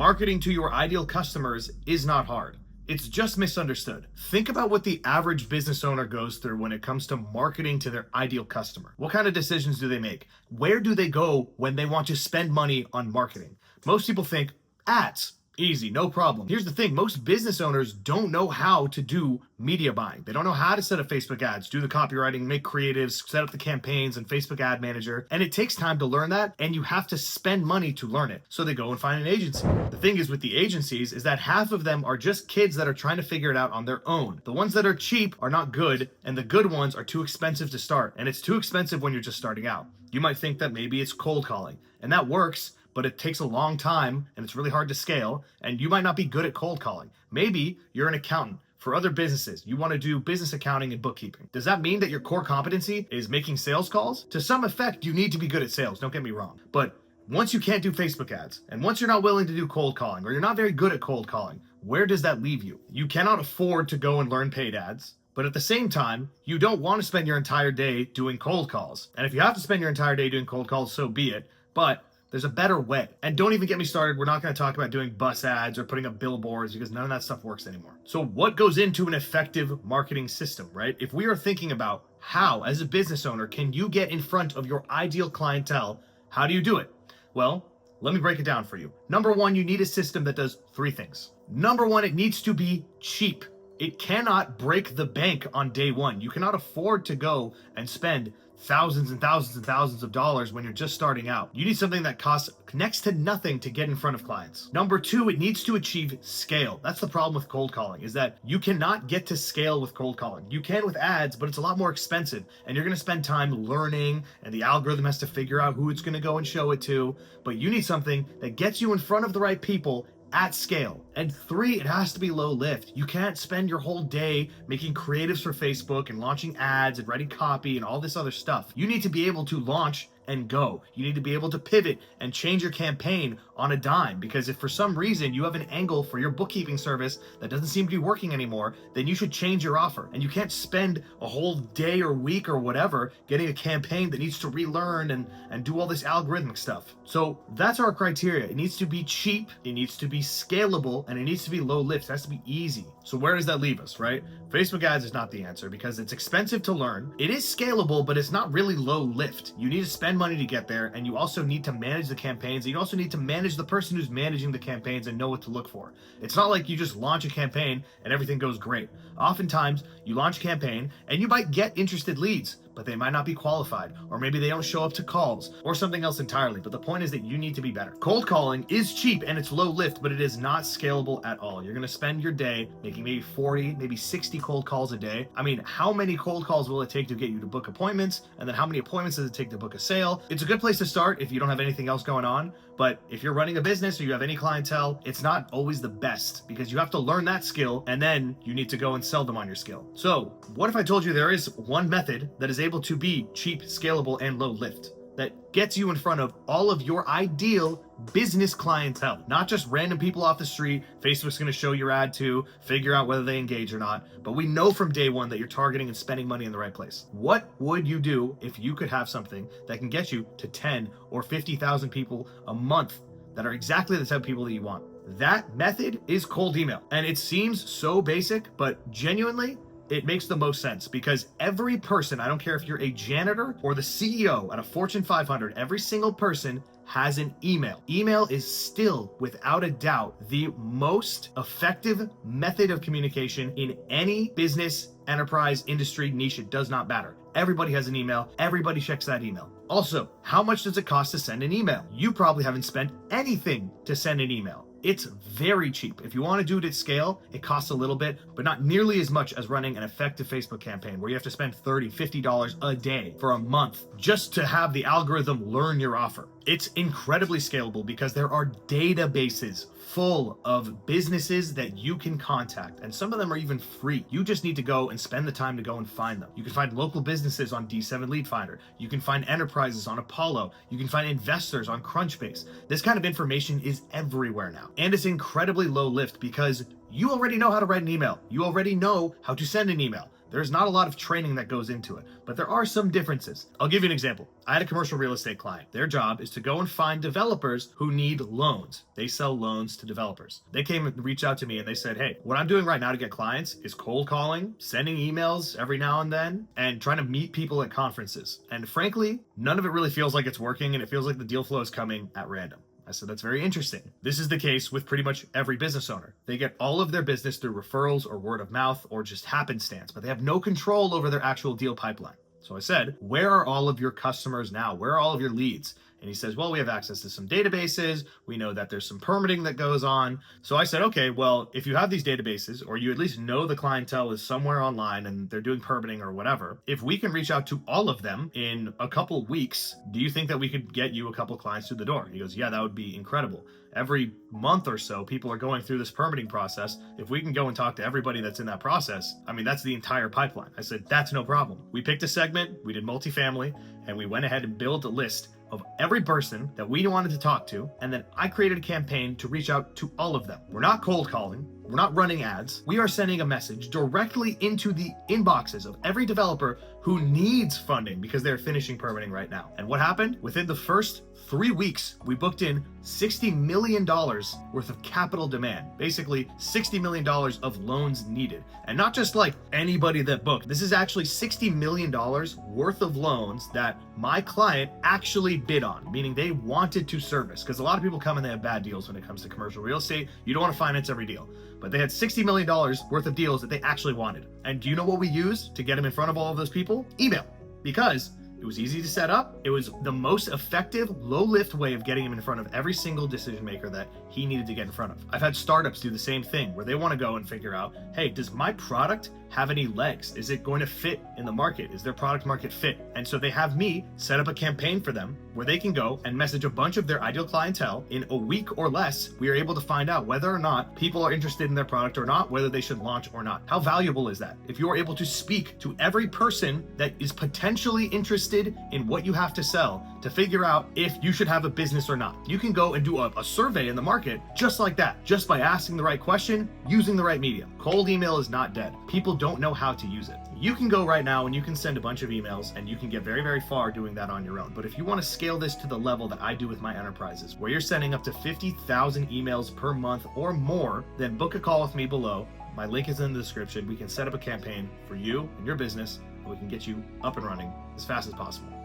Marketing to your ideal customers is not hard. It's just misunderstood. Think about what the average business owner goes through when it comes to marketing to their ideal customer. What kind of decisions do they make? Where do they go when they want to spend money on marketing? Most people think ads. Easy, no problem. Here's the thing, most business owners don't know how to do media buying. They don't know how to set up Facebook ads, do the copywriting, make creatives, set up the campaigns and Facebook ad manager. And it takes time to learn that, and you have to spend money to learn it. So they go and find an agency. The thing is with the agencies is that half of them are just kids that are trying to figure it out on their own. The ones that are cheap are not good, and the good ones are too expensive to start. And it's too expensive when you're just starting out. You might think that maybe it's cold calling, and that works, but it takes a long time and it's really hard to scale, and you might not be good at cold calling. Maybe you're an accountant for other businesses. You want to do business accounting and bookkeeping. Does that mean that your core competency is making sales calls? To some effect, you need to be good at sales, don't get me wrong. But once you can't do Facebook ads, and once you're not willing to do cold calling, or you're not very good at cold calling, where does that leave you? You cannot afford to go and learn paid ads. But at the same time, you don't want to spend your entire day doing cold calls. And if you have to spend your entire day doing cold calls, so be it. But there's a better way. And don't even get me started. We're not going to talk about doing bus ads or putting up billboards, because none of that stuff works anymore. So what goes into an effective marketing system, right? If we are thinking about how, as a business owner, can you get in front of your ideal clientele, how do you do it? Well, let me break it down for you. Number one, you need a system that does three things. Number one, it needs to be cheap. It cannot break the bank on day one. You cannot afford to go and spend thousands and thousands and thousands of dollars when you're just starting out. You need something that costs next to nothing to get in front of clients. Number two, it needs to achieve scale. That's the problem with cold calling, is that you cannot get to scale with cold calling. You can with ads, but it's a lot more expensive, and you're going to spend time learning, and the algorithm has to figure out who it's going to go and show it to. But you need something that gets you in front of the right people at scale. And three, it has to be low lift. You can't spend your whole day making creatives for Facebook and launching ads and writing copy and all this other stuff. You need to be able to launch and go. You need to be able to pivot and change your campaign on a dime, because if for some reason you have an angle for your bookkeeping service that doesn't seem to be working anymore, then you should change your offer. And you can't spend a whole day or week or whatever getting a campaign that needs to relearn and do all this algorithmic stuff. So that's our criteria. It needs to be cheap, it needs to be scalable, and it needs to be low lift. It has to be easy. So where does that leave us, right? Facebook ads is not the answer because it's expensive to learn. It is scalable, but it's not really low lift. You need to spend money to get there, and you also need to manage the campaigns. And you also need to manage the person who's managing the campaigns and know what to look for. It's not like you just launch a campaign and everything goes great. Oftentimes, you launch a campaign and you might get interested leads, but they might not be qualified, or maybe they don't show up to calls, or something else entirely. But the point is that you need to be better. Cold calling is cheap and it's low lift, but it is not scalable at all. You're going to spend your day making maybe 40, maybe 60 cold calls a day. I mean, how many cold calls will it take to get you to book appointments? And then how many appointments does it take to book a sale? It's a good place to start if you don't have anything else going on. But if you're running a business or you have any clientele, it's not always the best, because you have to learn that skill and then you need to go and sell them on your skill. So what if I told you there is one method that is able to be cheap, scalable, and low lift, that gets you in front of all of your ideal business clientele, not just random people off the street Facebook's going to show your ad to, figure out whether they engage or not, but we know from day one that you're targeting and spending money in the right place. What would you do if you could have something that can get you to 10 or 50,000 people a month that are exactly the type of people that you want? That method is cold email. And it seems so basic, but genuinely, it makes the most sense, because every person, I don't care if you're a janitor or the CEO at a Fortune 500, every single person has an email. Email is still, without a doubt, the most effective method of communication in any business, enterprise, industry, niche. It does not matter. Everybody has an email. Everybody checks that email. Also, how much does it cost to send an email? You probably haven't spent anything to send an email. It's very cheap. If you want to do it at scale, it costs a little bit, but not nearly as much as running an effective Facebook campaign where you have to spend $30, $50 a day for a month just to have the algorithm learn your offer. It's incredibly scalable because there are databases full of businesses that you can contact, and some of them are even free. You just need to go and spend the time to go and find them. You can find local businesses on D7 Lead Finder. You can find enterprises on Apollo. You can find investors on Crunchbase. This kind of information is everywhere now, and it's incredibly low lift because you already know how to write an email. You already know how to send an email. There's not a lot of training that goes into it, but there are some differences. I'll give you an example. I had a commercial real estate client. Their job is to go and find developers who need loans. They sell loans to developers. They came and reached out to me and they said, hey, what I'm doing right now to get clients is cold calling, sending emails every now and then, and trying to meet people at conferences. And frankly, none of it really feels like it's working, and it feels like the deal flow is coming at random. I said, that's very interesting. This is the case with pretty much every business owner. They get all of their business through referrals or word of mouth or just happenstance, but they have no control over their actual deal pipeline. So I said, where are all of your customers now? Where are all of your leads? And he says, well, we have access to some databases. We know that there's some permitting that goes on. So I said, okay, well, if you have these databases, or you at least know the clientele is somewhere online and they're doing permitting or whatever, if we can reach out to all of them in a couple weeks, do you think that we could get you a couple clients through the door? He goes, yeah, that would be incredible. Every month or so, people are going through this permitting process. If we can go and talk to everybody that's in that process, I mean, that's the entire pipeline. I said, that's no problem. We picked a segment, we did multifamily, and we went ahead and built a list of every person that we wanted to talk to, and then I created a campaign to reach out to all of them. We're not cold calling, we're not running ads. We are sending a message directly into the inboxes of every developer who needs funding because they're finishing permitting right now. And what happened? Within the first 3 weeks, we booked in $60 million worth of capital demand. Basically, $60 million of loans needed. And not just like anybody that booked. This is actually $60 million worth of loans that my client actually bid on, meaning they wanted to service. Because a lot of people come and they have bad deals when it comes to commercial real estate. You don't want to finance every deal. But they had $60 million worth of deals that they actually wanted. And do you know what we used to get them in front of all of those people? Email. Because it was easy to set up. It was the most effective, low-lift way of getting him in front of every single decision maker that he needed to get in front of. I've had startups do the same thing where they want to go and figure out, hey, does my product have any legs? Is it going to fit in the market? Is their product market fit? And so they have me set up a campaign for them where they can go and message a bunch of their ideal clientele. In a week or less, we are able to find out whether or not people are interested in their product or not, whether they should launch or not. How valuable is that? If you are able to speak to every person that is potentially interested in what you have to sell to figure out if you should have a business or not. You can go and do a survey in the market just like that, just by asking the right question, using the right medium. Cold email is not dead. People don't know how to use it. You can go right now and you can send a bunch of emails and you can get very, very far doing that on your own. But if you want to scale this to the level that I do with my enterprises, where you're sending up to 50,000 emails per month or more, then book a call with me below. My link is in the description. We can set up a campaign for you and your business, and we can get you up and running as fast as possible.